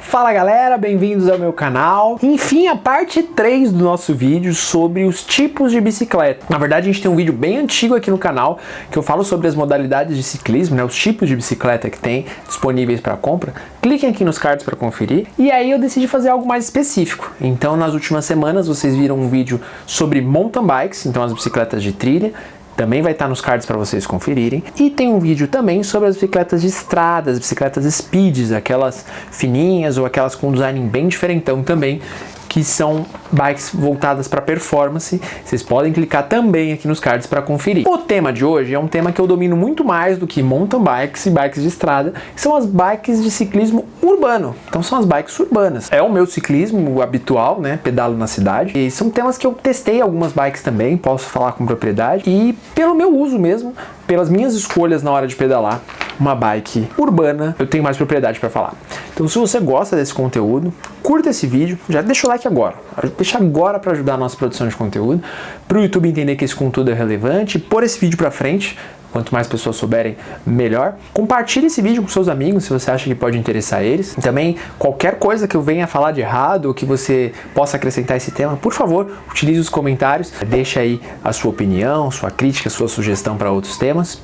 Fala galera, bem-vindos ao meu canal. Enfim, a parte 3 do nosso vídeo sobre os tipos de bicicleta. Na verdade, a gente tem um vídeo bem antigo aqui no canal que eu falo sobre as modalidades de ciclismo, né, os tipos de bicicleta que tem disponíveis para compra. Cliquem aqui nos cards para conferir. E aí eu decidi fazer algo mais específico. Então, nas últimas semanas, vocês viram um vídeo sobre mountain bikes, então as bicicletas de trilha. Também vai estar nos cards para vocês conferirem. E tem um vídeo também sobre as bicicletas de estrada, as bicicletas speeds, aquelas fininhas ou aquelas com design bem diferentão também, que são bikes voltadas para performance. Vocês podem clicar também aqui nos cards para conferir. O tema de hoje é um tema que eu domino muito mais do que mountain bikes e bikes de estrada, que são as bikes de ciclismo urbano. Então são as bikes urbanas. É o meu ciclismo habitual, né? Pedalo na cidade. E são temas que eu testei algumas bikes também, posso falar com propriedade. E pelo meu uso mesmo, pelas minhas escolhas na hora de pedalar, uma bike urbana, eu tenho mais propriedade para falar. Então se você gosta desse conteúdo, curta esse vídeo, já deixa o like agora. Deixa agora para ajudar a nossa produção de conteúdo, para o YouTube entender que esse conteúdo é relevante, pôr esse vídeo para frente. Quanto mais pessoas souberem, melhor. Compartilhe esse vídeo com seus amigos, se você acha que pode interessar eles. E também, qualquer coisa que eu venha falar de errado ou que você possa acrescentar esse tema, por favor, utilize os comentários. Deixa aí a sua opinião, sua crítica, sua sugestão para outros temas.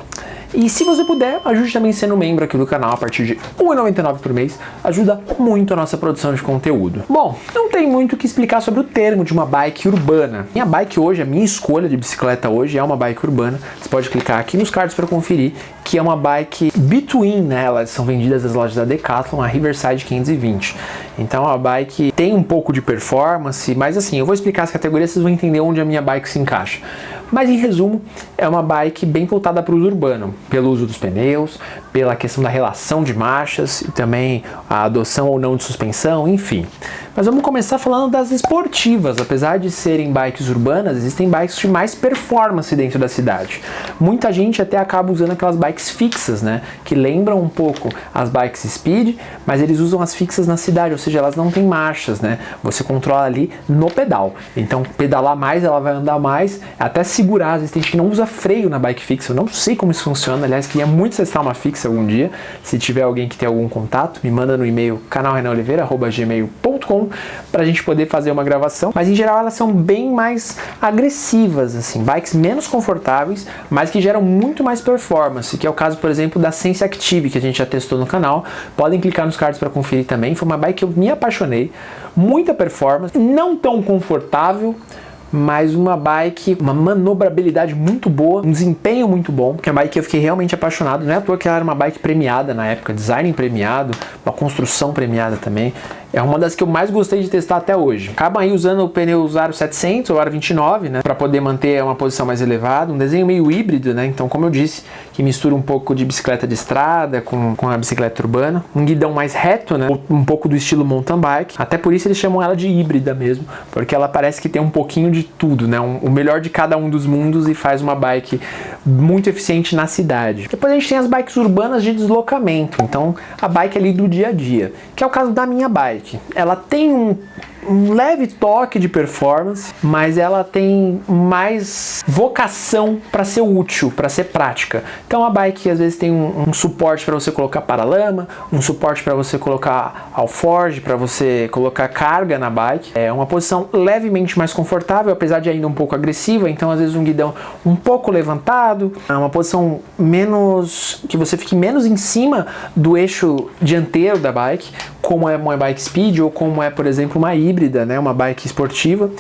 E se você puder, ajude também sendo membro aqui do canal a partir de R$ 1,99 por mês. Ajuda muito a nossa produção de conteúdo. Bom, não tem muito o que explicar sobre o termo de uma bike urbana. Minha bike hoje, a minha escolha de bicicleta hoje é uma bike urbana. Você pode clicar aqui nos cards para conferir que é uma bike Between, né? Elas são vendidas nas lojas da Decathlon, a Riverside 520. Então a bike tem um pouco de performance, mas assim, eu vou explicar as categorias, vocês vão entender onde a minha bike se encaixa. Mas em resumo, é uma bike bem voltada para o uso urbano, pelo uso dos pneus, pela questão da relação de marchas e também a adoção ou não de suspensão, enfim. Mas vamos começar falando das esportivas. Apesar de serem bikes urbanas, existem bikes de mais performance dentro da cidade. Muita gente até acaba usando aquelas bikes fixas, né? Que lembram um pouco as bikes speed, mas eles usam as fixas na cidade, ou seja, elas não têm marchas, né? Você controla ali no pedal. Então, pedalar mais, ela vai andar mais, até segurar. Às vezes tem gente que não usa freio na bike fixa. Eu não sei como isso funciona. Aliás, queria muito testar uma fixa algum dia. Se tiver alguém que tem algum contato, me manda no e-mail canalrenanoliveira@gmail.com pra gente poder fazer uma gravação. Mas em geral elas são bem mais agressivas, assim, bikes menos confortáveis, mas que geram muito mais performance, que é o caso, por exemplo, da Sense Active, que a gente já testou no canal. Podem clicar nos cards para conferir também. Foi uma bike que eu me apaixonei, muita performance, não tão confortável, mas uma bike, uma manobrabilidade muito boa, um desempenho muito bom, que é uma bike que eu fiquei realmente apaixonado. Não é à toa que ela era uma bike premiada na época, design premiado, uma construção premiada também. É uma das que eu mais gostei de testar até hoje. Acabam aí usando o pneu Aro 700 ou Aro 29, né, para poder manter uma posição mais elevada, um desenho meio híbrido, né, então como eu disse, que mistura um pouco de bicicleta de estrada com a bicicleta urbana, um guidão mais reto, né, um pouco do estilo mountain bike, até por isso eles chamam ela de híbrida mesmo, porque ela parece que tem um pouquinho de tudo, né, o melhor de cada um dos mundos e faz uma bike muito eficiente na cidade. Depois a gente tem as bikes urbanas de deslocamento, então a bike ali do dia a dia, que é o caso da minha bike. Ela tem um leve toque de performance, mas ela tem mais vocação para ser útil, para ser prática. Então a bike às vezes tem um suporte para você colocar paralama, um suporte para você colocar alforge, para você colocar carga na bike. É uma posição levemente mais confortável, apesar de ainda um pouco agressiva, então às vezes um guidão um pouco levantado, é uma posição menos, que você fique menos em cima do eixo dianteiro da bike, como é uma bike speed ou como é, por exemplo, uma híbrida, né, uma bike esportiva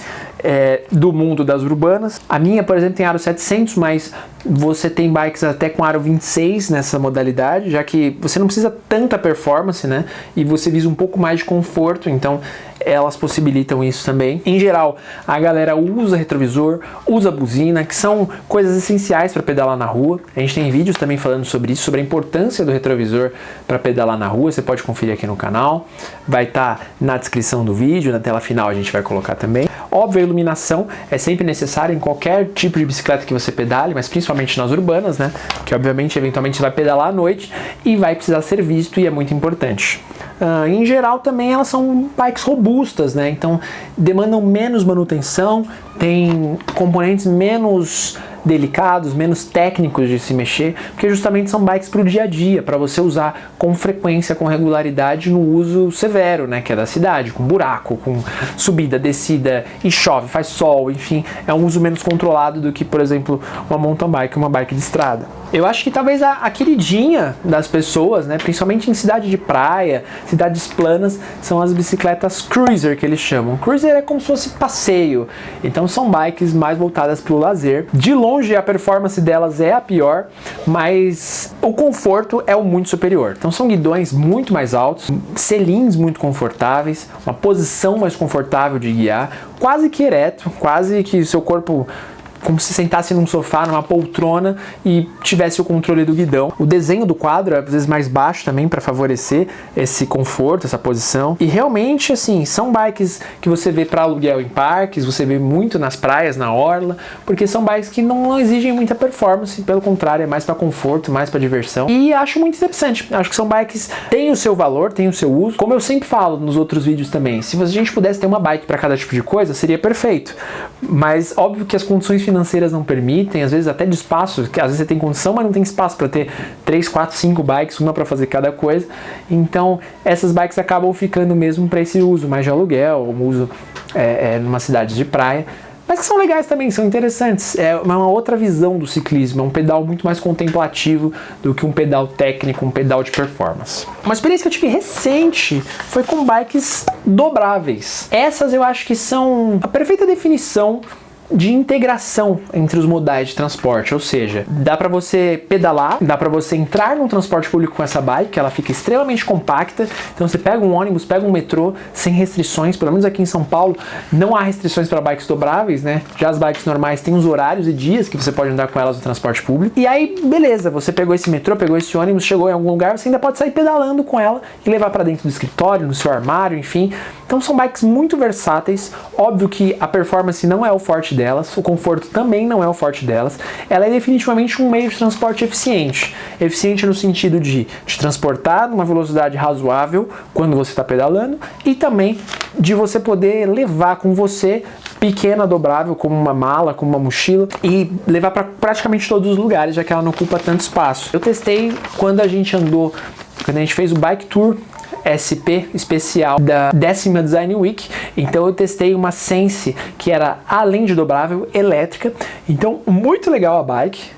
do mundo das urbanas. A minha, por exemplo, tem aro 700, mas você tem bikes até com aro 26 nessa modalidade, já que você não precisa tanta performance, né, e você visa um pouco mais de conforto, então elas possibilitam isso também. Em geral, a galera usa retrovisor, usa buzina, que são coisas essenciais para pedalar na rua. A gente tem vídeos também falando sobre isso, sobre a importância do retrovisor para pedalar na rua. Você pode conferir aqui no canal, vai estar na descrição do vídeo, na tela final a gente vai colocar também. Óbvio, a iluminação é sempre necessária em qualquer tipo de bicicleta que você pedale, mas principalmente nas urbanas, né? Que obviamente, eventualmente, você vai pedalar à noite e vai precisar ser visto e é muito importante. Em geral também elas são bikes robustas, né? Então demandam menos manutenção, tem componentes menos delicados, menos técnicos de se mexer, porque justamente são bikes para o dia a dia, para você usar com frequência, com regularidade no uso severo, né, que é da cidade, com buraco, com subida, descida, e chove, faz sol, enfim, é um uso menos controlado do que, por exemplo, uma mountain bike, uma bike de estrada. Eu acho que talvez a queridinha das pessoas, né, principalmente em cidade de praia, cidades planas, são as bicicletas cruiser, que eles chamam. Cruiser é como se fosse passeio, então são bikes mais voltadas para o lazer. De longe a performance delas é a pior, mas o conforto é o muito superior. Então são guidões muito mais altos, selins muito confortáveis, uma posição mais confortável de guiar, quase que ereto, quase que seu corpo como se sentasse num sofá, numa poltrona e tivesse o controle do guidão. O desenho do quadro é às vezes mais baixo também para favorecer esse conforto, essa posição. E realmente, assim, são bikes que você vê para aluguel em parques, você vê muito nas praias, na orla, porque são bikes que não exigem muita performance, pelo contrário, é mais para conforto, mais para diversão. E acho muito interessante. Acho que são bikes que têm o seu valor, têm o seu uso. Como eu sempre falo nos outros vídeos também, se a gente pudesse ter uma bike para cada tipo de coisa, seria perfeito. Mas óbvio que as condições financeiras não permitem, às vezes até de espaço, que às vezes você tem condição, mas não tem espaço para ter 3, 4, 5 bikes, uma para fazer cada coisa. Então essas bikes acabam ficando mesmo para esse uso mais de aluguel, um uso numa cidade de praia. Mas que são legais também, são interessantes. É uma outra visão do ciclismo, é um pedal muito mais contemplativo do que um pedal técnico, um pedal de performance. Uma experiência que eu tive recente foi com bikes dobráveis. Essas eu acho que são a perfeita definição de integração entre os modais de transporte, ou seja, dá para você pedalar, dá para você entrar num transporte público com essa bike, ela fica extremamente compacta, então você pega um ônibus, pega um metrô, sem restrições, pelo menos aqui em São Paulo não há restrições para bikes dobráveis, né? Já as bikes normais têm os horários e dias que você pode andar com elas no transporte público, e aí beleza, você pegou esse metrô, pegou esse ônibus, chegou em algum lugar, você ainda pode sair pedalando com ela e levar para dentro do escritório, no seu armário, enfim. Então são bikes muito versáteis, óbvio que a performance não é o forte delas, o conforto também não é o forte delas, ela é definitivamente um meio de transporte eficiente. Eficiente no sentido de te transportar numa velocidade razoável quando você está pedalando e também de você poder levar com você pequena, dobrável, como uma mala, como uma mochila e levar para praticamente todos os lugares, já que ela não ocupa tanto espaço. Eu testei quando a gente fez o Bike Tour SP especial da 10ª Design Week, então eu testei uma Sense que era, além de dobrável, elétrica, então muito legal a bike.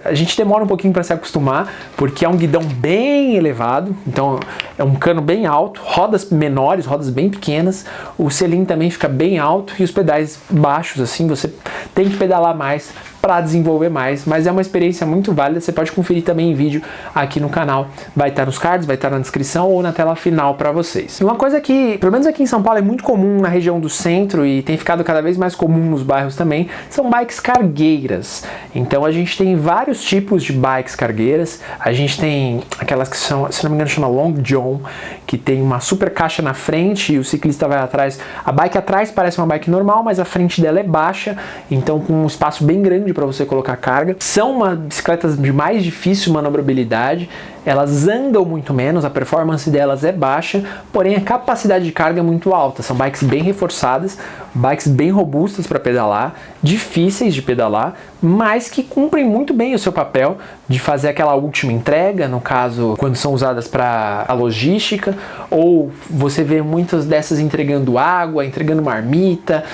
A gente demora um pouquinho para se acostumar, porque é um guidão bem elevado, então é um cano bem alto, rodas menores, rodas bem pequenas, o selim também fica bem alto e os pedais baixos, assim, você tem que pedalar mais para desenvolver mais, mas é uma experiência muito válida, você pode conferir também em vídeo aqui no canal, vai estar nos cards, vai estar na descrição ou na tela final para vocês. E uma coisa que, pelo menos aqui em São Paulo, é muito comum na região do centro e tem ficado cada vez mais comum nos bairros também, são bikes cargueiras. Então a gente tem vários tipos de bikes cargueiras, a gente tem aquelas que são, se não me engano, chama Long John, que tem uma super caixa na frente e o ciclista vai atrás, a bike atrás parece uma bike normal, mas a frente dela é baixa, então com um espaço bem grande para você colocar carga. São bicicletas de mais difícil manobrabilidade, elas andam muito menos, a performance delas é baixa, porém a capacidade de carga é muito alta. São bikes bem reforçadas, bikes bem robustas para pedalar, difíceis de pedalar, mas que cumprem muito bem o seu papel de fazer aquela última entrega, no caso, quando são usadas para a logística, ou você vê muitas dessas entregando água, entregando marmita.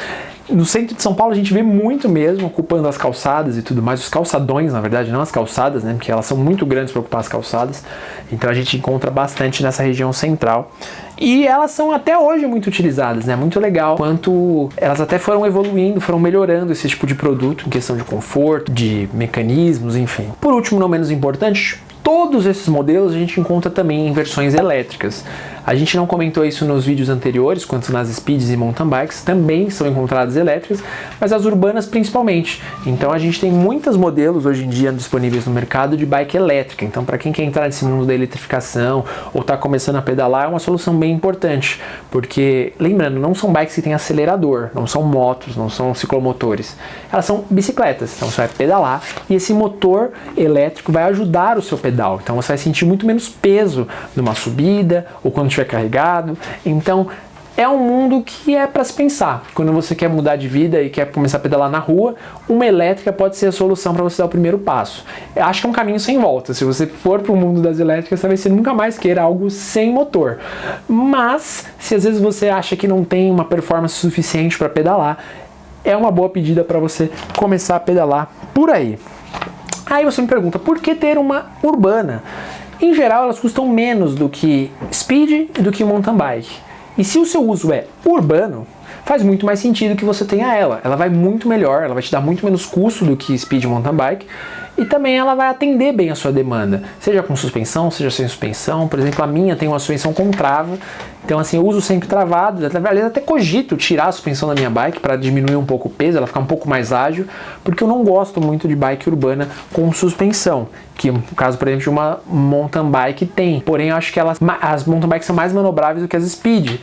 No centro de São Paulo a gente vê muito mesmo, ocupando as calçadas e tudo mais, os calçadões, na verdade, não as calçadas, né, porque elas são muito grandes para ocupar as calçadas, então a gente encontra bastante nessa região central. E elas são até hoje muito utilizadas, né, muito legal, quanto elas até foram evoluindo, foram melhorando esse tipo de produto em questão de conforto, de mecanismos, enfim. Por último, não menos importante, todos esses modelos a gente encontra também em versões elétricas. A gente não comentou isso nos vídeos anteriores, quanto nas speeds e mountain bikes, também são encontradas elétricas, mas as urbanas principalmente. Então a gente tem muitos modelos hoje em dia disponíveis no mercado de bike elétrica. Então para quem quer entrar nesse mundo da eletrificação ou está começando a pedalar, é uma solução bem importante, porque, lembrando, não são bikes que têm acelerador, não são motos, não são ciclomotores. Elas são bicicletas, então você vai pedalar e esse motor elétrico vai ajudar o seu pedal. Então você vai sentir muito menos peso numa subida ou quando estiver carregado. Então é um mundo que é para se pensar. Quando você quer mudar de vida e quer começar a pedalar na rua, uma elétrica pode ser a solução para você dar o primeiro passo. Eu acho que é um caminho sem volta. Se você for para o mundo das elétricas, talvez você nunca mais queira algo sem motor. Mas, se às vezes você acha que não tem uma performance suficiente para pedalar, é uma boa pedida para você começar a pedalar por aí. Aí você me pergunta, por que ter uma urbana? Em geral, elas custam menos do que speed e do que mountain bike. E se o seu uso é urbano, faz muito mais sentido que você tenha ela. Ela vai muito melhor, ela vai te dar muito menos custo do que speed e mountain bike. E também ela vai atender bem a sua demanda, seja com suspensão, seja sem suspensão. Por exemplo, a minha tem uma suspensão com trava, então assim, eu uso sempre travado. Aliás, até cogito tirar a suspensão da minha bike para diminuir um pouco o peso, ela ficar um pouco mais ágil, porque eu não gosto muito de bike urbana com suspensão, que no caso, por exemplo, de uma mountain bike tem. Porém, eu acho que as mountain bikes são mais manobráveis do que as speed.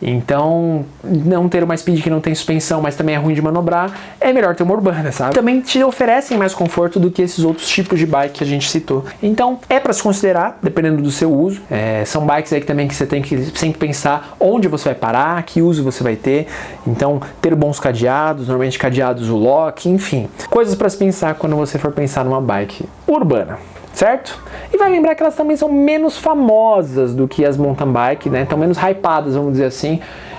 Então, não ter uma speed que não tem suspensão, mas também é ruim de manobrar, é melhor ter uma urbana, sabe? Também te oferecem mais conforto do que esses outros tipos de bike que a gente citou. Então, é para se considerar, dependendo do seu uso. São bikes aí que também que você tem que sempre pensar onde você vai parar, que uso você vai ter. Então, ter bons cadeados, normalmente cadeados o lock, enfim. Coisas para se pensar quando você for pensar numa bike urbana. Certo? E vai lembrar que elas também são menos famosas do que as mountain bike, né? Estão menos hypadas, vamos dizer assim,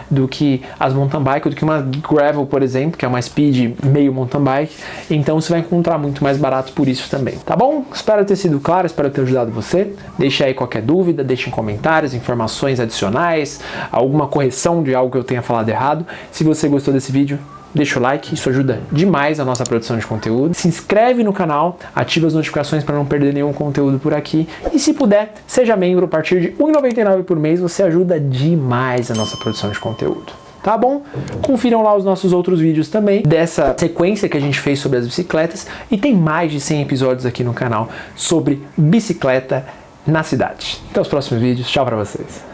do que as mountain bike, do que uma gravel, por exemplo, que é uma speed meio mountain bike. Então você vai encontrar muito mais barato por isso também, tá bom? Espero ter sido claro, espero ter ajudado você. Deixe aí qualquer dúvida, deixe em comentários, informações adicionais, alguma correção de algo que eu tenha falado errado. Se você gostou desse vídeo, deixa o like, isso ajuda demais a nossa produção de conteúdo. Se inscreve no canal, ativa as notificações para não perder nenhum conteúdo por aqui. E se puder, seja membro a partir de R$ 1,99 por mês, você ajuda demais a nossa produção de conteúdo. Tá bom? Confiram lá os nossos outros vídeos também, dessa sequência que a gente fez sobre as bicicletas. E tem mais de 100 episódios aqui no canal sobre bicicleta na cidade. Até os próximos vídeos. Tchau pra vocês.